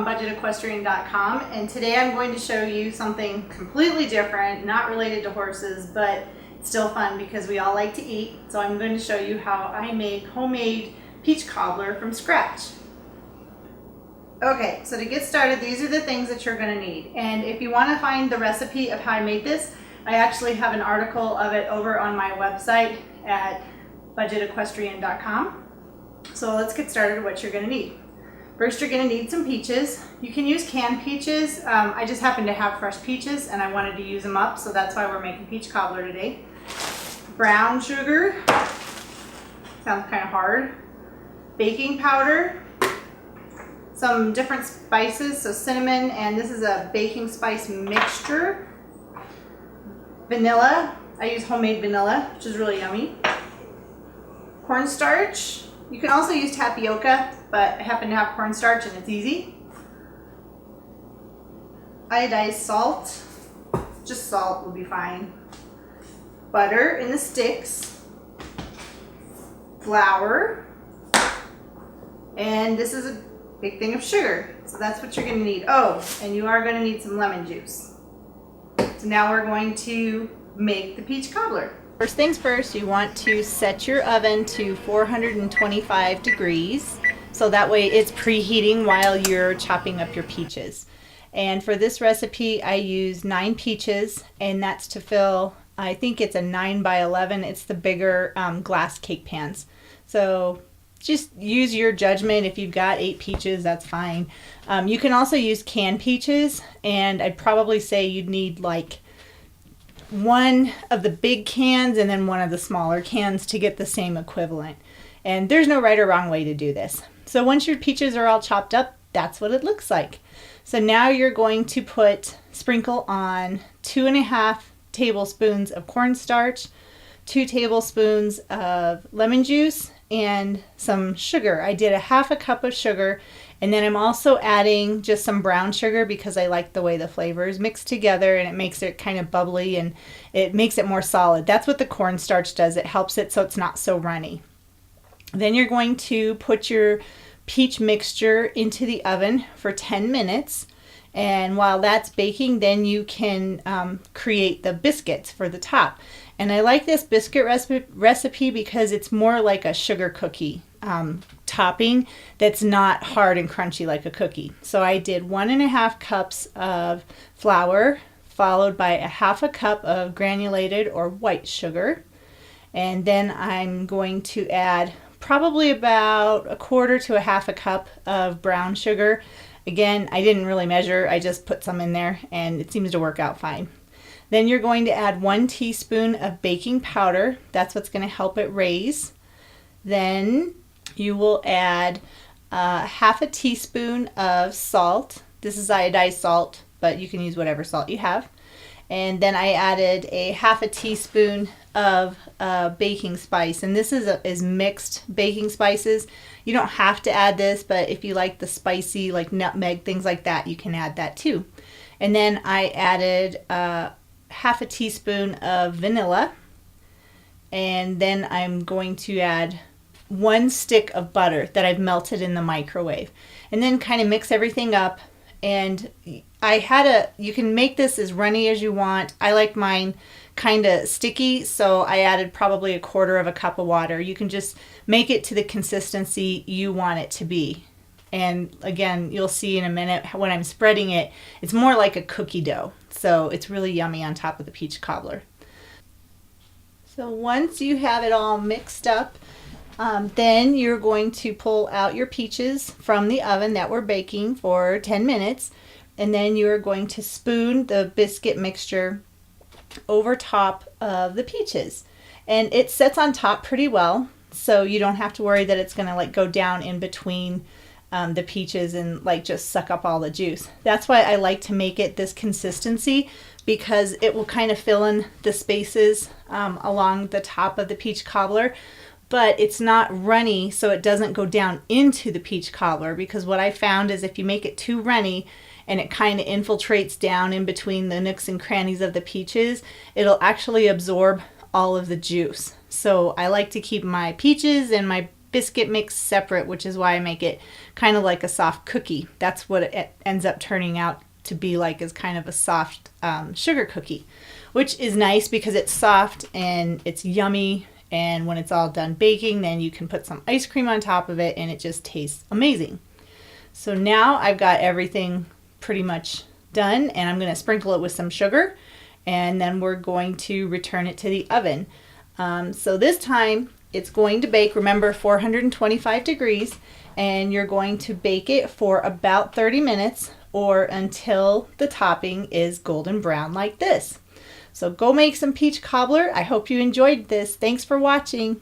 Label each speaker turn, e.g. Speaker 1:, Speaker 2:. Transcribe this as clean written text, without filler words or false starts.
Speaker 1: from budgetequestrian.com, and today I'm going to show you something completely different, not related to horses, but it's still fun because we all like to eat. So I'm going to show you how I make homemade peach cobbler from scratch. Okay, so to get started, these are the things that you're going to need. And if you want to find the recipe of how I made this, I actually have an article of it over on my website at budgetequestrian.com. So let's get started with what you're going to need. First, you're going to need some peaches. You can use canned peaches. I just happen to have fresh peaches and I wanted to use them up, so that's why we're making peach cobbler today. Brown sugar, sounds kind of hard. Baking powder, some different spices, so cinnamon, and this is a baking spice mixture. Vanilla, I use homemade vanilla, which is really yummy. Cornstarch. You can also use tapioca, but I happen to have cornstarch and it's easy. Iodized salt, just salt will be fine. Butter in the sticks. Flour. And this is a big thing of sugar, so that's what you're going to need. Oh, and you are going to need some lemon juice. So now we're going to make the peach cobbler. First things first, you want to set your oven to 425 degrees, so that way it's preheating while you're chopping up your peaches. And for this recipe, I use 9 peaches, and that's to fill, I think it's a 9 by 11. It's the bigger glass cake pans. So just use your judgment. If you've got 8 peaches, that's fine. You can also use canned peaches, and I'd probably say you'd need like one of the big cans and then one of the smaller cans to get the same equivalent. And there's no right or wrong way to do this. So once your peaches are all chopped up, that's what it looks like. So now you're going to sprinkle on 2.5 tablespoons of cornstarch, 2 tablespoons of lemon juice, and some sugar. I did 1/2 cup of sugar, and then I'm also adding just some brown sugar because I like the way the flavors mix together, and it makes it kind of bubbly and it makes it more solid. That's what the cornstarch does. It helps it so it's not so runny. Then you're going to put your peach mixture into the oven for 10 minutes. And while that's baking, then you can create the biscuits for the top. And I like this biscuit recipe because it's more like a sugar cookie topping that's not hard and crunchy like a cookie. So I did 1.5 cups of flour, followed by 1/2 cup of granulated or white sugar. And then I'm going to add probably about 1/4 to 1/2 cup of brown sugar. Again, I didn't really measure, I just put some in there and it seems to work out fine. Then you're going to add 1 teaspoon of baking powder. That's what's going to help it raise. Then you will add 1/2 teaspoon of salt. This is iodized salt, but you can use whatever salt you have. And then I added 1/2 teaspoon of baking spice, and this is mixed baking spices. You don't have to add this, but if you like the spicy, like nutmeg, things like that, you can add that too. And then I added 1/2 teaspoon of vanilla, and then I'm going to add 1 stick of butter that I've melted in the microwave, and then kind of mix everything up. And you can make this as runny as you want. I like mine kind of sticky, so I added probably 1/4 cup of water. You can just make it to the consistency you want it to be. And again, you'll see in a minute when I'm spreading it, it's more like a cookie dough. So it's really yummy on top of the peach cobbler. So once you have it all mixed up, then you're going to pull out your peaches from the oven that we're baking for 10 minutes. And then you're going to spoon the biscuit mixture over top of the peaches. And it sits on top pretty well, so you don't have to worry that it's going to like go down in between the peaches and like just suck up all the juice. That's why I like to make it this consistency, because it will kind of fill in the spaces along the top of the peach cobbler, but it's not runny, so it doesn't go down into the peach cobbler. Because what I found is if you make it too runny and it kind of infiltrates down in between the nooks and crannies of the peaches, it'll actually absorb all of the juice. So I like to keep my peaches and my biscuit mix separate, which is why I make it kind of like a soft cookie. That's what it ends up turning out to be like, is kind of a soft sugar cookie, which is nice because it's soft and it's yummy. And when it's all done baking, then you can put some ice cream on top of it and it just tastes amazing. So now I've got everything pretty much done, and I'm going to sprinkle it with some sugar, and then we're going to return it to the oven. So this time it's going to bake, remember, 425 degrees, and you're going to bake it for about 30 minutes or until the topping is golden brown like this. So go make some peach cobbler. I hope you enjoyed this. Thanks for watching.